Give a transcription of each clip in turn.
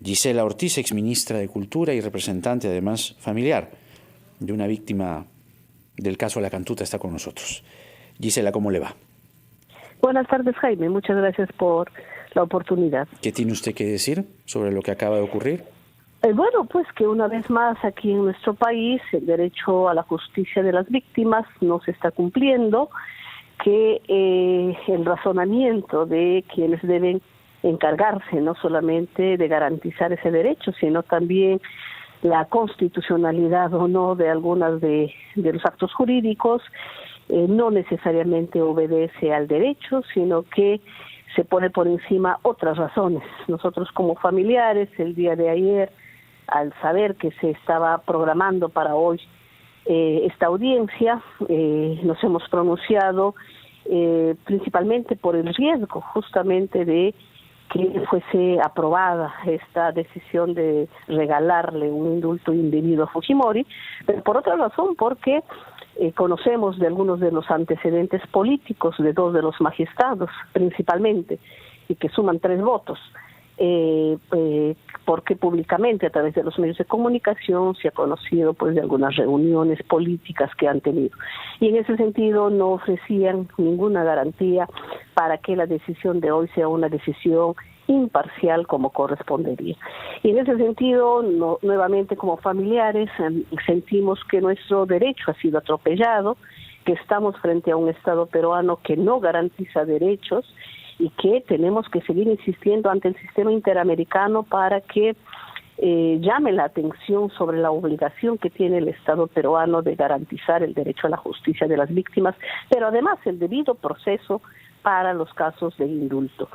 Gisela Ortiz, exministra de Cultura y representante además familiar de una víctima del caso La Cantuta, está con nosotros. Gisela, ¿cómo le va? Buenas tardes, Jaime. Muchas gracias por la oportunidad. ¿Qué tiene usted que decir sobre lo que acaba de ocurrir? Bueno, pues que una vez más aquí en nuestro país el derecho a la justicia de las víctimas no se está cumpliendo, que el razonamiento de quienes deben encargarse no solamente de garantizar ese derecho, sino también la constitucionalidad o no de algunas de los actos jurídicos, no necesariamente obedece al derecho, sino que se pone por encima otras razones. Nosotros como familiares, el día de ayer, al saber que se estaba programando para hoy esta audiencia, nos hemos pronunciado principalmente por el riesgo justamente de que fuese aprobada esta decisión de regalarle un indulto indebido a Fujimori, pero por otra razón, porque conocemos de algunos de los antecedentes políticos de dos de los magistrados, principalmente, y que suman 3 votos, porque públicamente a través de los medios de comunicación se ha conocido pues de algunas reuniones políticas que han tenido, y en ese sentido no ofrecían ninguna garantía para que la decisión de hoy sea una decisión imparcial como correspondería. Y en ese sentido, nuevamente como familiares, sentimos que nuestro derecho ha sido atropellado, que estamos frente a un Estado peruano que no garantiza derechos y que tenemos que seguir insistiendo ante el sistema interamericano para que llame la atención sobre la obligación que tiene el Estado peruano de garantizar el derecho a la justicia de las víctimas, pero además el debido proceso para los casos de indulto.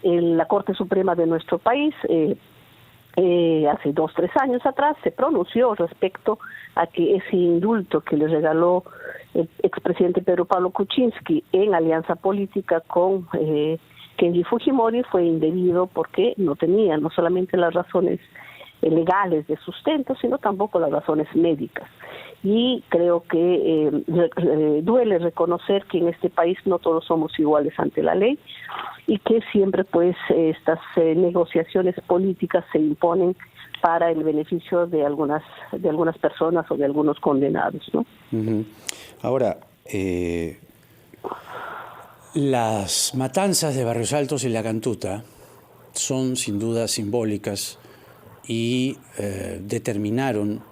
La Corte Suprema de nuestro país hace 2 o 3 años atrás se pronunció respecto a que ese indulto que le regaló el expresidente Pedro Pablo Kuczynski en alianza política con Kenji Fujimori fue indebido porque no tenía no solamente las razones legales de sustento, sino tampoco las razones médicas. Y creo que duele reconocer que en este país no todos somos iguales ante la ley y que siempre pues estas negociaciones políticas se imponen para el beneficio de algunas personas o de algunos condenados, ¿no? Uh-huh. Ahora, las matanzas de Barrios Altos y La Cantuta son sin duda simbólicas y determinaron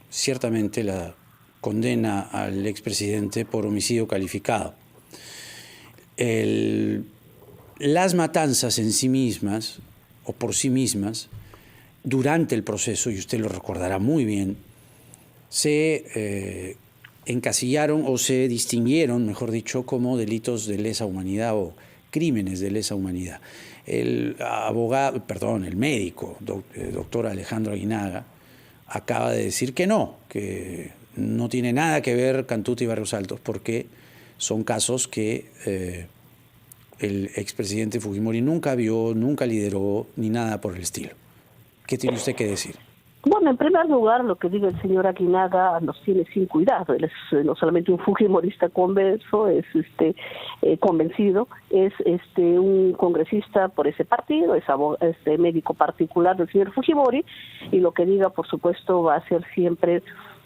ciertamente la condena al expresidente por homicidio calificado. Las matanzas en sí mismas, o por sí mismas, durante el proceso, y usted lo recordará muy bien, se encasillaron o se distinguieron, mejor dicho, como delitos de lesa humanidad o crímenes de lesa humanidad. El médico, doctor Alejandro Aguinaga, acaba de decir que no tiene nada que ver Cantuta y Barrios Altos, porque son casos que el expresidente Fujimori nunca vio, nunca lideró, ni nada por el estilo. ¿Qué tiene usted que decir? Bueno, en primer lugar, lo que diga el señor Aguinaga nos tiene sin cuidado. Él es no solamente un fujimorista convencido, es un congresista por ese partido, es médico particular del señor Fujimori, y lo que diga, por supuesto, va a ser siempre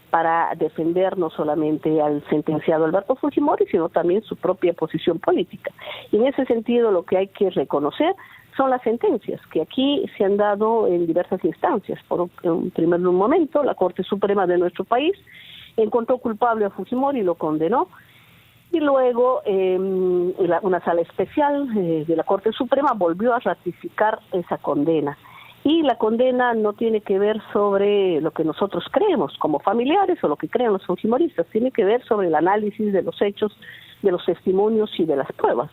para defender no solamente al sentenciado Alberto Fujimori, sino también su propia posición política. Y en ese sentido, lo que hay que reconocer son las sentencias que aquí se han dado en diversas instancias. En primer momento, la Corte Suprema de nuestro país encontró culpable a Fujimori y lo condenó. Y luego una sala especial de la Corte Suprema volvió a ratificar esa condena. Y la condena no tiene que ver sobre lo que nosotros creemos como familiares o lo que creen los fujimoristas, tiene que ver sobre el análisis de los hechos, de los testimonios y de las pruebas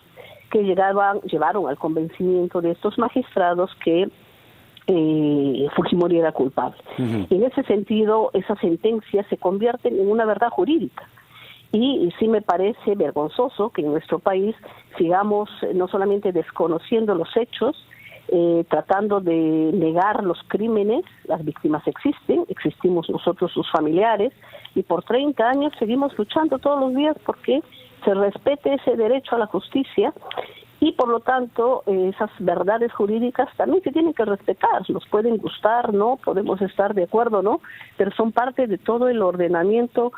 que llevaron al convencimiento de estos magistrados que Fujimori era culpable. Uh-huh. Y en ese sentido, esas sentencias se convierten en una verdad jurídica. Y sí me parece vergonzoso que en nuestro país sigamos no solamente desconociendo los hechos, tratando de negar los crímenes. Las víctimas existimos nosotros, sus familiares, y por 30 años seguimos luchando todos los días porque se respete ese derecho a la justicia y por lo tanto esas verdades jurídicas también se tienen que respetar, nos pueden gustar, no, podemos estar de acuerdo, no, pero son parte de todo el ordenamiento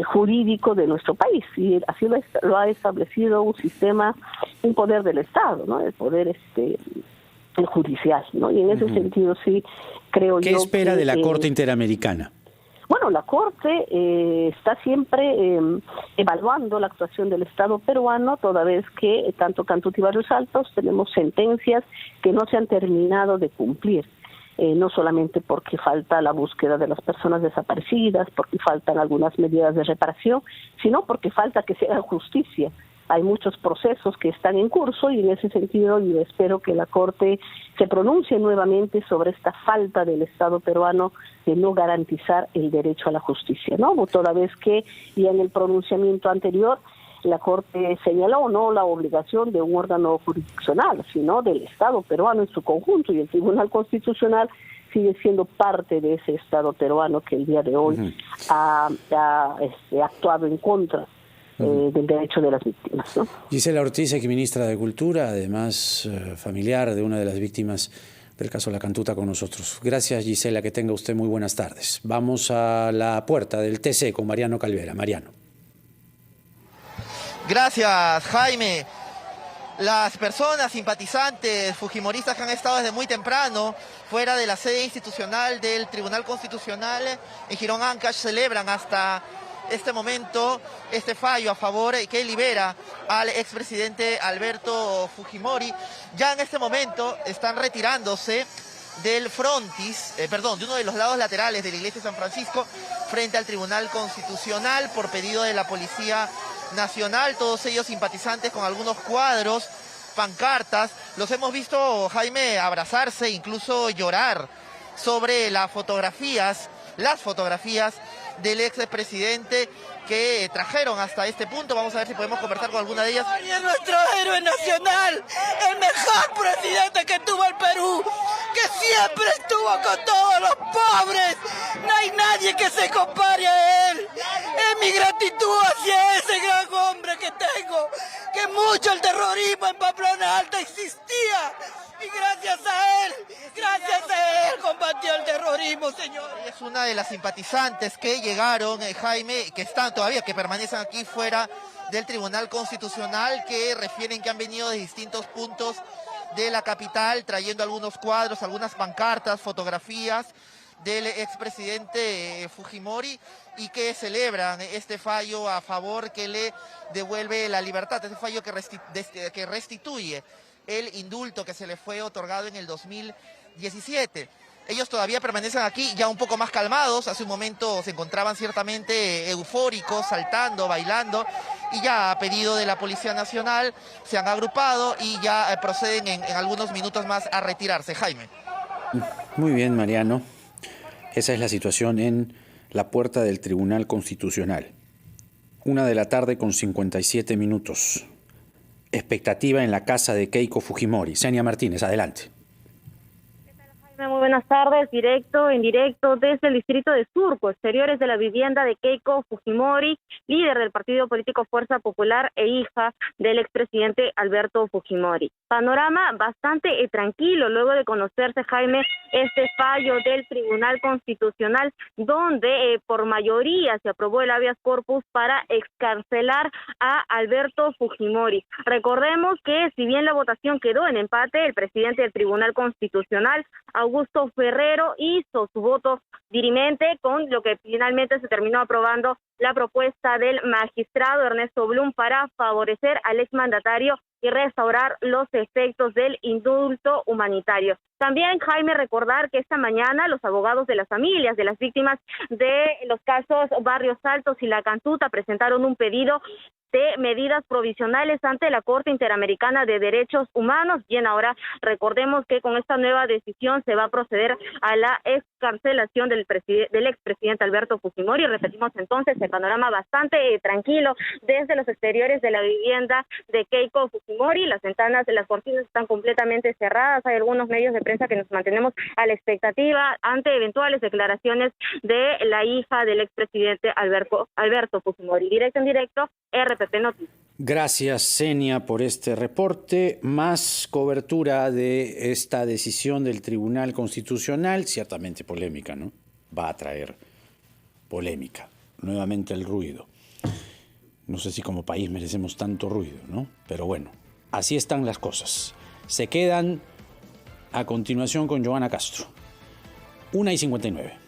jurídico de nuestro país, y así lo ha establecido un sistema, un poder del Estado, no, el poder el judicial, ¿no? Y en ese sentido sí creo ¿Qué yo espera que, de la Corte Interamericana? bueno, la Corte está siempre evaluando la actuación del Estado peruano, toda vez que tanto Cantuta y Barrios Altos tenemos sentencias que no se han terminado de cumplir. No solamente porque falta la búsqueda de las personas desaparecidas, porque faltan algunas medidas de reparación, sino porque falta que se haga justicia. Hay muchos procesos que están en curso y en ese sentido yo espero que la Corte se pronuncie nuevamente sobre esta falta del Estado peruano de no garantizar el derecho a la justicia, ¿no? Toda vez que ya en el pronunciamiento anterior la Corte señaló no la obligación de un órgano jurisdiccional, sino del Estado peruano en su conjunto, y el Tribunal Constitucional sigue siendo parte de ese Estado peruano que el día de hoy ha actuado en contra del derecho de las víctimas, ¿no? Gisela Ortiz, exministra de Cultura, además familiar de una de las víctimas del caso La Cantuta, con nosotros. Gracias, Gisela, que tenga usted muy buenas tardes. Vamos a la puerta del TC con Mariano Calvera. Mariano. Gracias, Jaime. Las personas simpatizantes fujimoristas que han estado desde muy temprano fuera de la sede institucional del Tribunal Constitucional en Girón Ancash celebran hasta este momento este fallo a favor que libera al expresidente Alberto Fujimori. Ya en este momento están retirándose del frontis, de uno de los lados laterales de la iglesia de San Francisco frente al Tribunal Constitucional por pedido de la Policía Nacional, todos ellos simpatizantes con algunos cuadros, pancartas. Los hemos visto, Jaime, abrazarse, incluso llorar sobre las fotografías del expresidente que trajeron hasta este punto. Vamos a ver si podemos conversar con alguna de ellas. Y es nuestro héroe nacional, el mejor presidente que tuvo el Perú, que siempre estuvo con todos los pobres. No hay nadie que se compare a él. Es mi gratitud hacia ese gran hombre que tengo, que mucho el terrorismo en Pamplona Alta existía. Y gracias a él combatió el terrorismo, señor. Es una de las simpatizantes que llegaron, Jaime, que están todavía, que permanecen aquí fuera del Tribunal Constitucional, que refieren que han venido de distintos puntos de la capital, trayendo algunos cuadros, algunas pancartas, fotografías del expresidente Fujimori, y que celebran este fallo a favor que le devuelve la libertad, este fallo que restituye el indulto que se le fue otorgado en el 2017. Ellos todavía permanecen aquí ya un poco más calmados. Hace un momento se encontraban ciertamente eufóricos, saltando, bailando, y ya a pedido de la Policía Nacional se han agrupado y ya proceden en algunos minutos más a retirarse. Jaime. Muy bien, Mariano. Esa es la situación en la puerta del Tribunal Constitucional. 1:00 p.m. con 57 minutos. Expectativa en la casa de Keiko Fujimori. Senia Martínez, adelante. Muy buenas tardes, directo, en directo desde el distrito de Surco, exteriores de la vivienda de Keiko Fujimori, líder del partido político Fuerza Popular e hija del expresidente Alberto Fujimori. Panorama bastante tranquilo luego de conocerse, Jaime, este fallo del Tribunal Constitucional, donde por mayoría se aprobó el habeas corpus para excarcelar a Alberto Fujimori. Recordemos que si bien la votación quedó en empate, el presidente del Tribunal Constitucional, Augusto Ferrero, hizo su voto dirimente, con lo que finalmente se terminó aprobando la propuesta del magistrado Ernesto Blum para favorecer al exmandatario y restaurar los efectos del indulto humanitario. También, Jaime, recordar que esta mañana los abogados de las familias de las víctimas de los casos Barrios Altos y La Cantuta presentaron un pedido de medidas provisionales ante la Corte Interamericana de Derechos Humanos. Bien, ahora recordemos que con esta nueva decisión se va a proceder a la excarcelación del expresidente Alberto Fujimori. Repetimos entonces, el panorama bastante tranquilo desde los exteriores de la vivienda de Keiko Fujimori. Las ventanas, las cortinas están completamente cerradas. Hay algunos medios de prensa que nos mantenemos a la expectativa ante eventuales declaraciones de la hija del expresidente Alberto Fujimori. Directo en directo, RPP Noticias. Gracias, Senia, por este reporte. Más cobertura de esta decisión del Tribunal Constitucional, ciertamente polémica, ¿no? Va a traer polémica. Nuevamente el ruido. No sé si como país merecemos tanto ruido, ¿no? Pero bueno, así están las cosas. Se quedan a continuación con Joana Castro. 1:59.